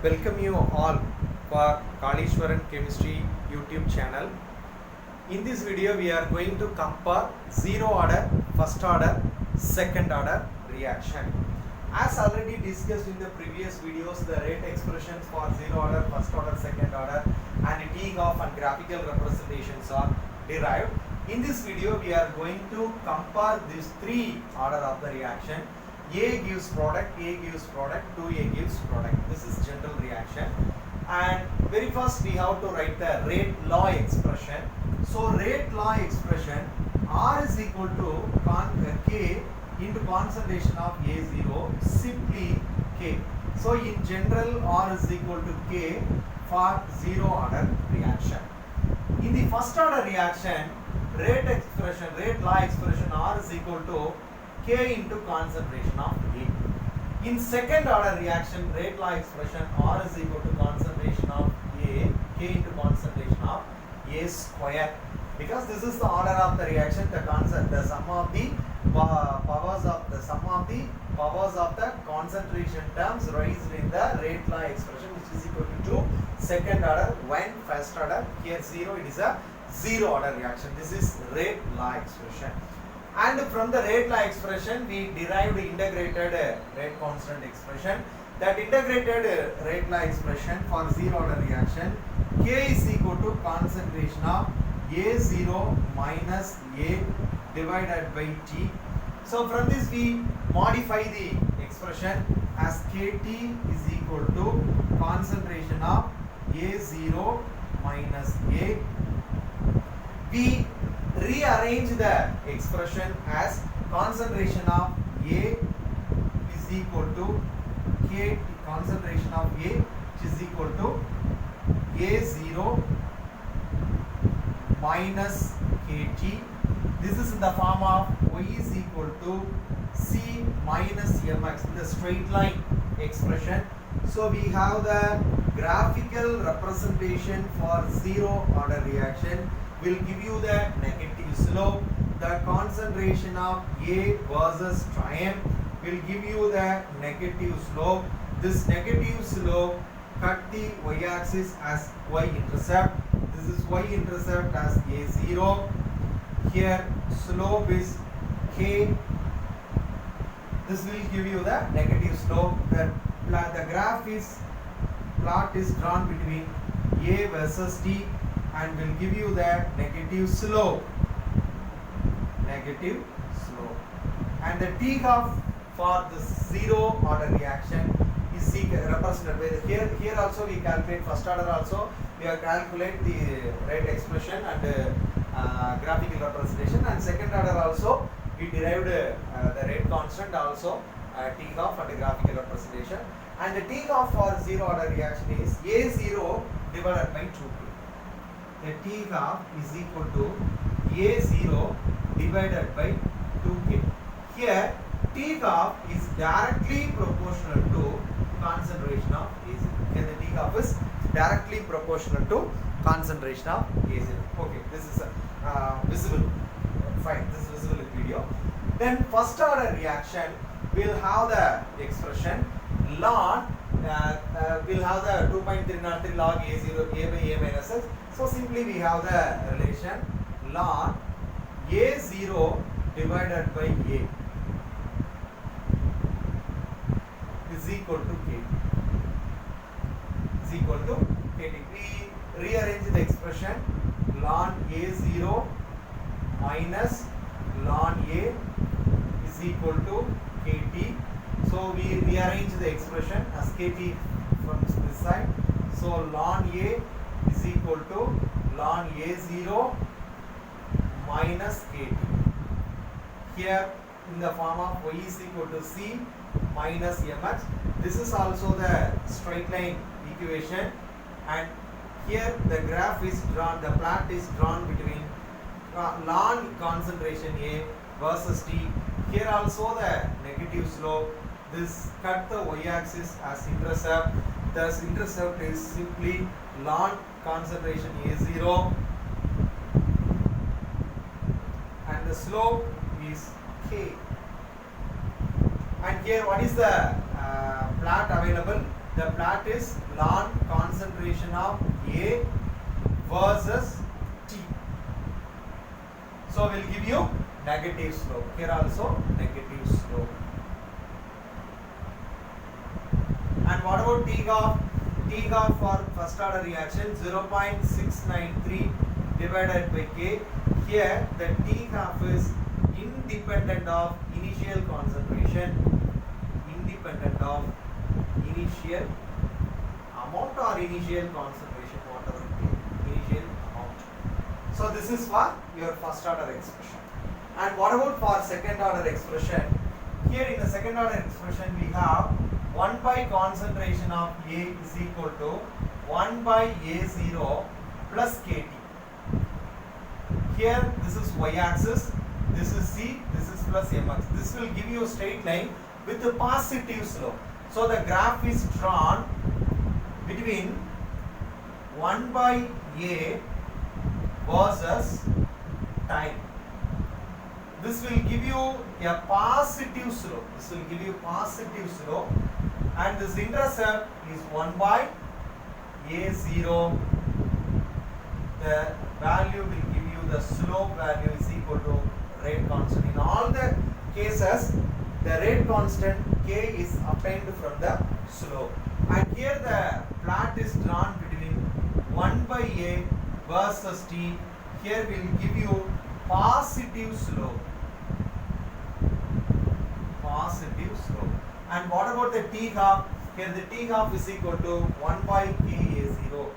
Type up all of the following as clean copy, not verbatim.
welcome you all for Kalishwaran Chemistry YouTube channel. In this video we are going to compare zero order, first order, second order reaction. As already discussed in the previous videos, the rate expressions for zero order, first order, second order and T-graph and graphical representations are derived. In this video we are going to compare these three order of the reaction. A gives product, A gives product, 2A gives product. This is general reaction. And very first we have to write the rate law expression. So rate law expression, R is equal to K into concentration of A0, simply K. So in general R is equal to K for zero order reaction. In the first order reaction, rate law expression R is equal to K into concentration of A. In second order reaction, rate law expression R is equal to concentration of A, K into concentration of A square. Because this is the order of the reaction, the sum of the powers of the concentration terms raised in the rate law expression, which is equal to 2. Second order, when first order, here 0, it is a zero order reaction. This is rate law expression. And from the rate law expression, we derived integrated rate constant expression. That integrated rate law expression for zero order reaction, K is equal to concentration of A0 minus A divided by T. So from this we modify the expression as KT is equal to concentration of A0 minus A. We rearrange the expression as concentration of A is equal to K, concentration of A, which is equal to A0 minus KT. This is in the form of Y is equal to C minus Mx in the straight line expression. So we have the graphical representation for zero order reaction. Will give you the negative slope. The concentration of A versus time will give you the negative slope. This negative slope cut the y-axis as y-intercept. This is y-intercept as A0. Here slope is K. This will give you the negative slope. The plot is drawn between A versus T and will give you the negative slope. And the T-graph for the zero order reaction is represented by here also we calculate first order also we have calculate the rate expression and graphical representation, and second order also we derived the rate constant also T-graph and the graphical representation, and the T-graph for zero order reaction is A0 divided by 2K. The T-graph is equal to A0 divided by 2K. Here T-graph is directly proportional to concentration of A0. Here the T-graph is directly proportional to concentration of A0. Okay, this is visible. Fine, this is visible in video. Then first order reaction will have the expression ln will have the 2.303 log A0 A by A minus S. So simply we have the relation ln A0 divided by A is equal to K. Is equal to KT. We rearrange the expression ln A0 minus ln A is equal to KT. So we rearrange the expression as KT from this side. So ln A is equal to ln A0 minus KT. Here in the form of Y is equal to C minus Mx. This is also the straight line equation, and here the graph is drawn, the plot is drawn between ln concentration A versus T. Here also the negative slope. This cut the y-axis as intercept. Thus intercept is simply ln concentration A0 and the slope is K. And here what is the plot available? the plot is ln concentration of A versus T. So we'll give you negative slope. Here also negative slope. And what about T-GOF? T-GOF for first order reaction 0.693 divided by K. Here the T-GOF is independent of initial concentration, independent of initial amount or initial concentration, whatever it is, initial amount. So this is for your first order expression. And what about for second order expression? Here in the second order expression we have 1 by concentration of A is equal to 1 by A0 plus KT. Here this is y axis, this is C, this is plus mx. This will give you a straight line with a positive slope. So the graph is drawn between 1 by A versus time. This will give you a positive slope. This will give you positive slope, and this intercept is 1 by A0. The value will give you the slope value is equal to rate constant. In all the cases, the rate constant K is obtained from the slope. And here the plot is drawn between 1 by A versus T. Here will give you positive slope. Positive slope. And what about the T-GOF? Here the T-GOF is equal to 1 by KA0.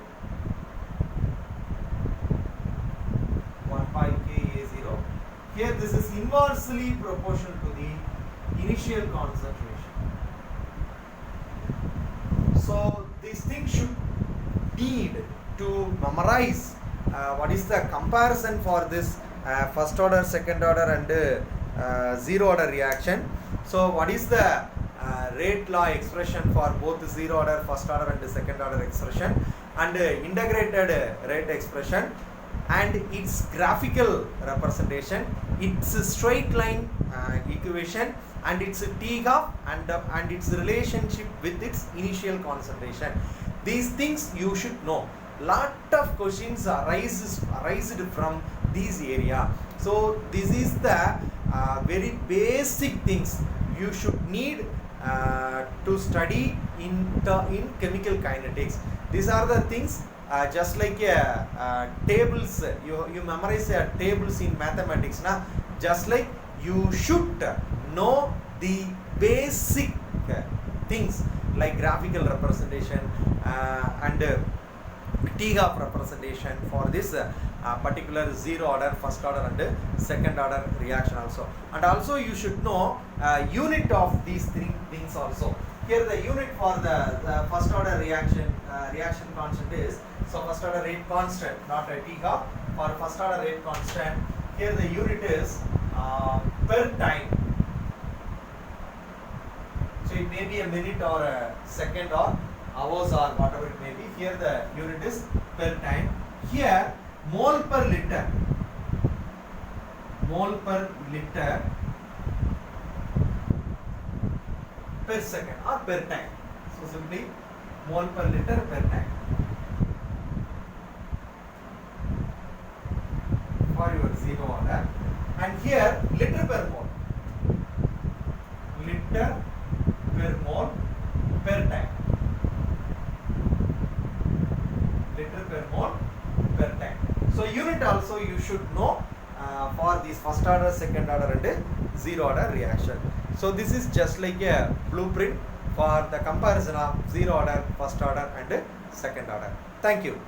1 by KA0. Here this is inversely proportional to the initial concentration. So these things should need to memorize what is the comparison for this first order, second order and zero order reaction. So what is the rate law expression for both zero order, first order and second order expression, and integrated rate expression, and its graphical representation, its straight line equation, and its T-GOF and its relationship with its initial concentration. These things you should know. Lot of questions arised from this area. So this is the very basic things you should need to study in chemical kinetics. These are the things just like tables. You memorize tables in mathematics. Just like you should know the basic things like graphical representation and T-GOF representation for this particular zero order, first order and second order reaction also. And also you should know unit of these three things also. Here the unit for the first order reaction constant is, so first order rate constant, not a T-GOF. For first order rate constant, here the unit is per time. So it may be a minute or a second or hours or whatever it may be. Here the unit is per time. Here mole per liter per second or per time. So simply mole per liter per time for your zero order. And here liter per mole per time. Liter per mole per time. So unit also you should know for this first order, second order and zero order reaction. So this is just like a blueprint for the comparison of zero order, first order and second order. Thank you.